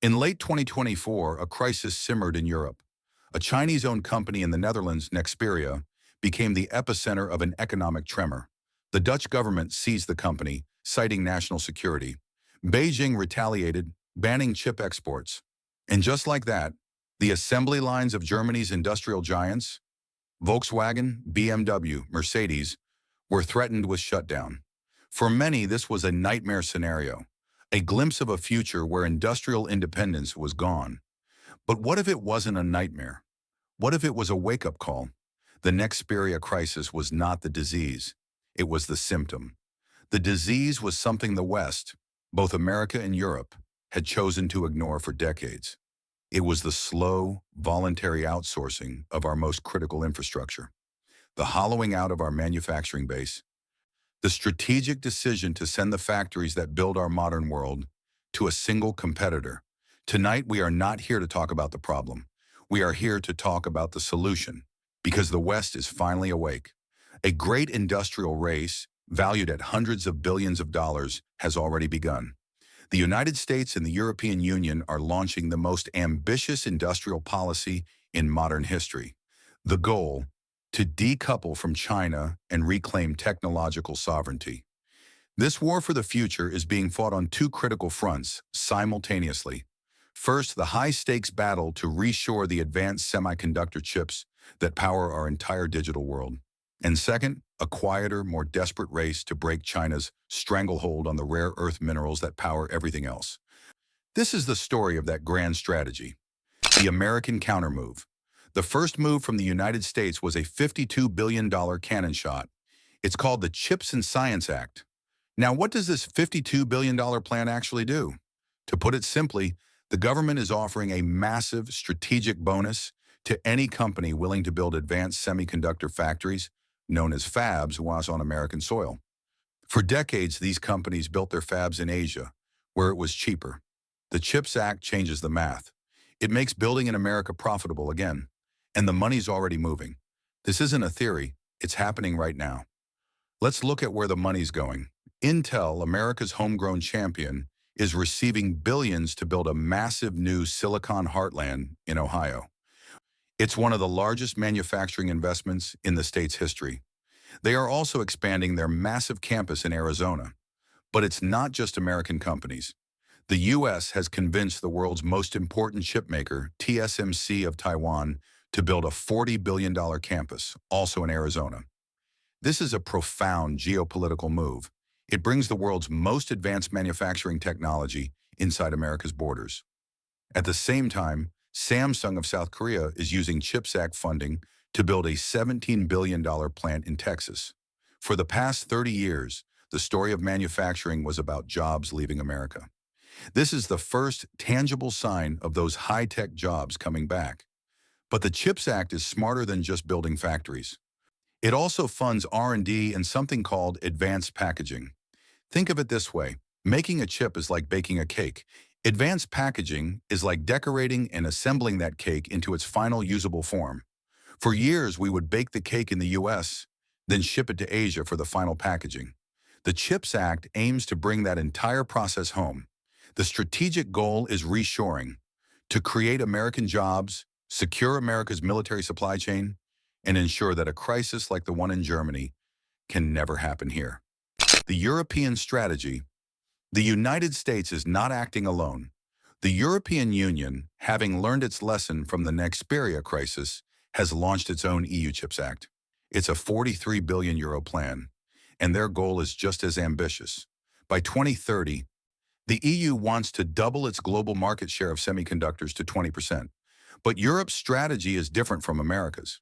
In late 2024, a crisis simmered in Europe. A Chinese-owned company in the Netherlands, Nexperia, became the epicenter of an economic tremor. The Dutch government seized the company, citing national security. Beijing retaliated, banning chip exports. And just like that, the assembly lines of Germany's industrial giants, Volkswagen, BMW, Mercedes, were threatened with shutdown. For many, this was a nightmare scenario, a glimpse of a future where industrial independence was gone. But what if it wasn't a nightmare? What if it was a wake-up call? The Nexperia crisis was not the disease. It was the symptom. The disease was something the West, both America and Europe, had chosen to ignore for decades. It was the slow, voluntary outsourcing of our most critical infrastructure, the hollowing out of our manufacturing base, the strategic decision to send the factories that build our modern world to a single competitor. Tonight, we are not here to talk about the problem. We are here to talk about the solution, because the West is finally awake. A great industrial race, valued at hundreds of billions of dollars, has already begun. The United States and the European Union are launching the most ambitious industrial policy in modern history. The goal, to decouple from China and reclaim technological sovereignty. This war for the future is being fought on two critical fronts simultaneously. First, the high-stakes battle to reshore the advanced semiconductor chips that power our entire digital world. And second, a quieter, more desperate race to break China's stranglehold on the rare earth minerals that power everything else. This is the story of that grand strategy, the American countermove. The first move from the United States was a $52 billion cannon shot. It's called the CHIPS and Science Act. Now, what does this $52 billion plan actually do? To put it simply, the government is offering a massive strategic bonus to any company willing to build advanced semiconductor factories, known as fabs, whilst on American soil. For decades, these companies built their fabs in Asia, where it was cheaper. The CHIPS Act changes the math. It makes building in America profitable again, and the money's already moving. This isn't a theory, it's happening right now. Let's look at where the money's going. Intel, America's homegrown champion, is receiving billions to build a massive new silicon heartland in Ohio. It's one of the largest manufacturing investments in the state's history. They are also expanding their massive campus in Arizona. But it's not just American companies. The U.S. has convinced the world's most important chipmaker, TSMC of Taiwan, to build a $40 billion campus, also in Arizona. This is a profound geopolitical move. It brings the world's most advanced manufacturing technology inside America's borders. At the same time, Samsung of South Korea is using CHIPS Act funding to build a $17 billion plant in Texas. For the past 30 years, the story of manufacturing was about jobs leaving America. This is the first tangible sign of those high-tech jobs coming back. But the CHIPS Act is smarter than just building factories. It also funds R&D and something called advanced packaging. Think of it this way. Making a chip is like baking a cake. Advanced packaging is like decorating and assembling that cake into its final usable form. For years, we would bake the cake in the US, then ship it to Asia for the final packaging. The CHIPS Act aims to bring that entire process home. The strategic goal is reshoring, to create American jobs, secure America's military supply chain, and ensure that a crisis like the one in Germany can never happen here. The European strategy. The United States is not acting alone. The European Union, having learned its lesson from the Nexperia crisis, has launched its own EU CHIPS Act. It's a €43 billion plan, and their goal is just as ambitious. By 2030, the EU wants to double its global market share of semiconductors to 20%. But Europe's strategy is different from America's.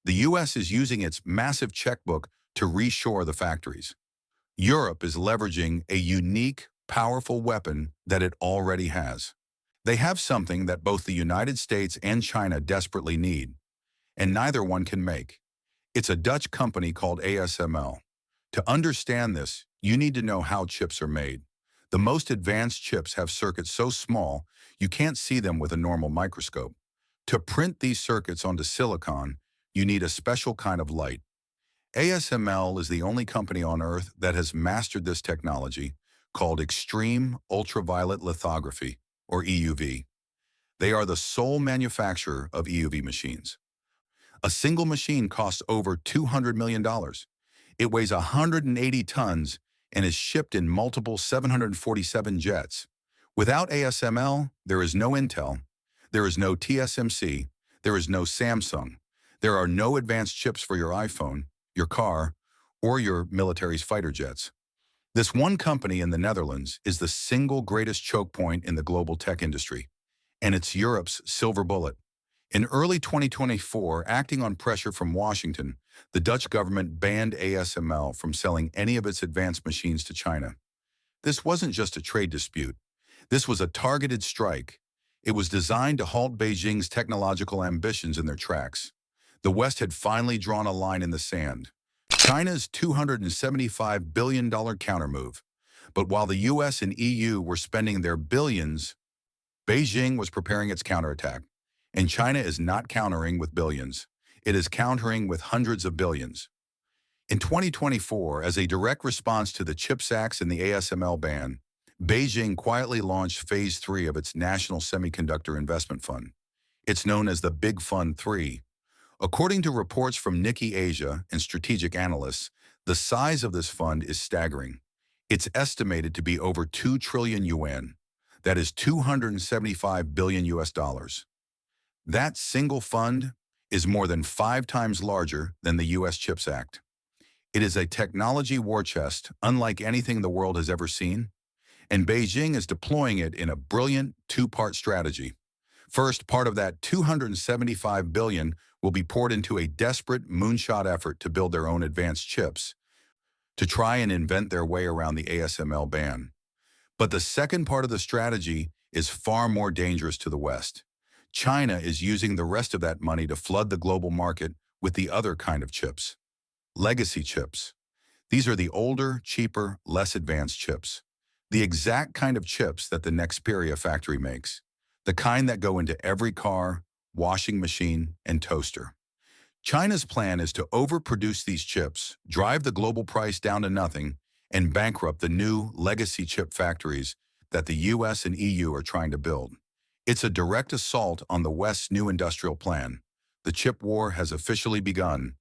The US is using its massive checkbook to reshore the factories. Europe is leveraging a unique, powerful weapon that it already has. They have something that both the United States and China desperately need, and neither one can make. It's a Dutch company called ASML. To understand this, you need to know how chips are made. The most advanced chips have circuits so small you can't see them with a normal microscope. To print these circuits onto silicon, you need a special kind of light. ASML is the only company on Earth that has mastered this technology, called extreme ultraviolet lithography, or EUV. They are the sole manufacturer of EUV machines. A single machine costs over $200 million. It weighs 180 tons and is shipped in multiple 747 jets. Without ASML, there is no Intel, there is no TSMC, there is no Samsung. There are no advanced chips for your iPhone, your car, or your military's fighter jets. This one company in the Netherlands is the single greatest choke point in the global tech industry, and it's Europe's silver bullet. In early 2024, acting on pressure from Washington, the Dutch government banned ASML from selling any of its advanced machines to China. This wasn't just a trade dispute. This was a targeted strike. It was designed to halt Beijing's technological ambitions in their tracks. The West had finally drawn a line in the sand. China's $275 billion countermove. But while the US and EU were spending their billions, Beijing was preparing its counterattack. And China is not countering with billions. It is countering with hundreds of billions. In 2024, as a direct response to the CHIPS Acts and the ASML ban, Beijing quietly launched Phase 3 of its National Semiconductor Investment Fund. It's known as the Big Fund 3. According to reports from Nikkei Asia and strategic analysts, the size of this fund is staggering. It's estimated to be over 2 trillion yuan. That is 275 billion US dollars. That single fund is more than 5 times larger than the US CHIPS Act. It is a technology war chest unlike anything the world has ever seen, and Beijing is deploying it in a brilliant two-part strategy. First, part of that 275 billion will be poured into a desperate moonshot effort to build their own advanced chips, to try and invent their way around the ASML ban. But the second part of the strategy is far more dangerous to the West. China is using the rest of that money to flood the global market with the other kind of chips. Legacy chips. These are the older, cheaper, less advanced chips. The exact kind of chips that the Nexperia factory makes. The kind that go into every car, washing machine, and toaster. China's plan is to overproduce these chips, drive the global price down to nothing, and bankrupt the new legacy chip factories that the US and EU are trying to build. It's a direct assault on the West's new industrial plan. The chip war has officially begun,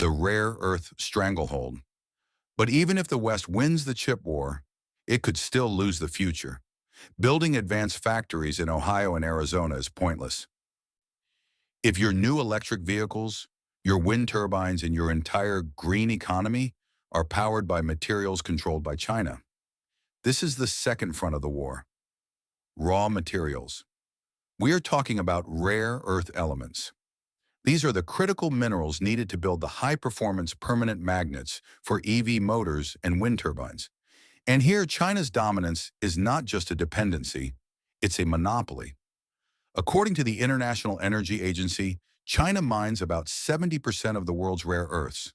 the rare earth stranglehold. But even if the West wins the chip war, it could still lose the future. Building advanced factories in Ohio and Arizona is pointless. If your new electric vehicles, your wind turbines, and your entire green economy are powered by materials controlled by China. This is the second front of the war. Raw materials. We are talking about rare earth elements. These are the critical minerals needed to build the high-performance permanent magnets for EV motors and wind turbines. And here, China's dominance is not just a dependency, it's a monopoly. According to the International Energy Agency, China mines about 70% of the world's rare earths.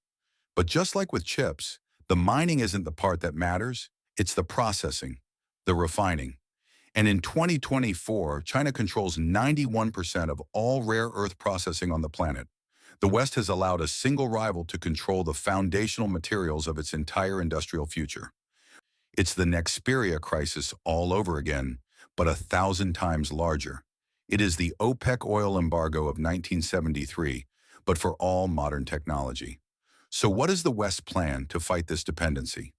But just like with chips, the mining isn't the part that matters, it's the processing, the refining. And in 2024, China controls 91% of all rare earth processing on the planet. The West has allowed a single rival to control the foundational materials of its entire industrial future. It's the Nexperia crisis all over again, but 1,000 times larger. It is the OPEC oil embargo of 1973, but for all modern technology. So what is the West's plan to fight this dependency?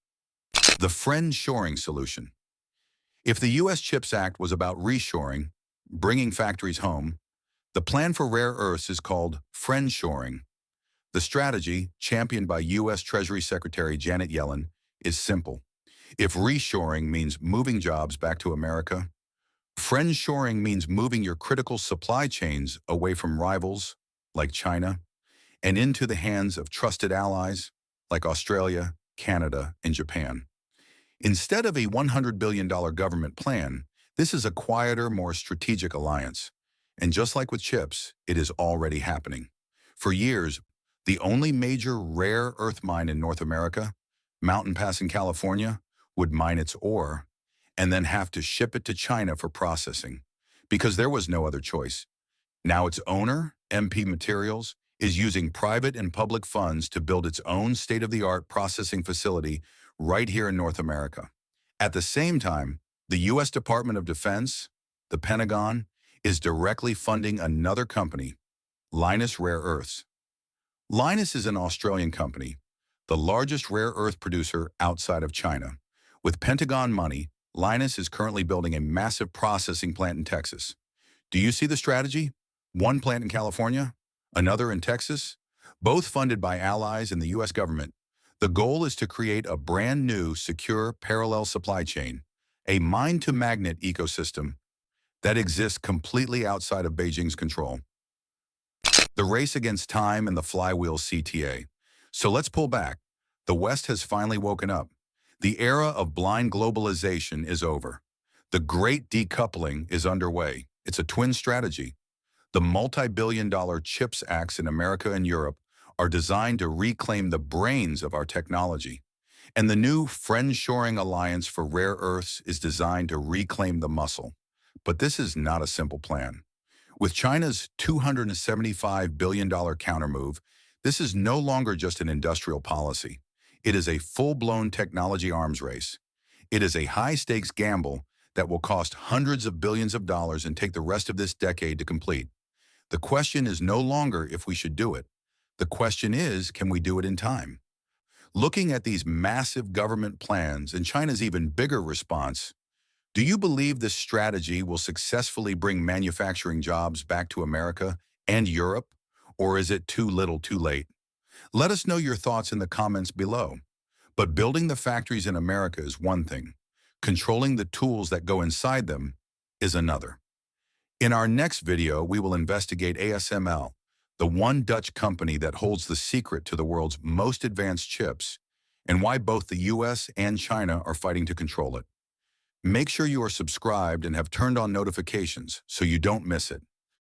The friend-shoring solution. If the U.S. CHIPS Act was about reshoring, bringing factories home, the plan for rare earths is called friend-shoring. The strategy, championed by U.S. Treasury Secretary Janet Yellen, is simple. If reshoring means moving jobs back to America, friend-shoring means moving your critical supply chains away from rivals, like China, and into the hands of trusted allies, like Australia, Canada, and Japan. Instead of a $100 billion government plan, this is a quieter, more strategic alliance. And just like with chips, it is already happening. For years, the only major rare earth mine in North America, Mountain Pass in California, would mine its ore and then have to ship it to China for processing, because there was no other choice. Now its owner, MP Materials, is using private and public funds to build its own state-of-the-art processing facility right here in North America. At the same time, the U.S. Department of Defense, the Pentagon, is directly funding another company, Lynas Rare Earths. Lynas is an Australian company, the largest rare earth producer outside of China. With Pentagon money, Lynas is currently building a massive processing plant in Texas. Do you see the strategy? One plant in California, another in Texas, both funded by allies in the U.S. government. The goal is to create a brand new, secure, parallel supply chain, a mine-to-magnet ecosystem that exists completely outside of Beijing's control. The race against time and the flywheel CTA. So let's pull back. The West has finally woken up. The era of blind globalization is over. The great decoupling is underway. It's a twin strategy. The multi-billion-dollar CHIPS Acts in America and Europe are designed to reclaim the brains of our technology. And the new Friendshoring Alliance for Rare Earths is designed to reclaim the muscle. But this is not a simple plan. With China's $275 billion countermove, this is no longer just an industrial policy. It is a full-blown technology arms race. It is a high-stakes gamble that will cost hundreds of billions of dollars and take the rest of this decade to complete. The question is no longer if we should do it. The question is, can we do it in time? Looking at these massive government plans and China's even bigger response, do you believe this strategy will successfully bring manufacturing jobs back to America and Europe? Or is it too little too late? Let us know your thoughts in the comments below. But building the factories in America is one thing. Controlling the tools that go inside them is another. In our next video, we will investigate ASML, the one Dutch company that holds the secret to the world's most advanced chips, and why both the US and China are fighting to control it. Make sure you are subscribed and have turned on notifications so you don't miss it.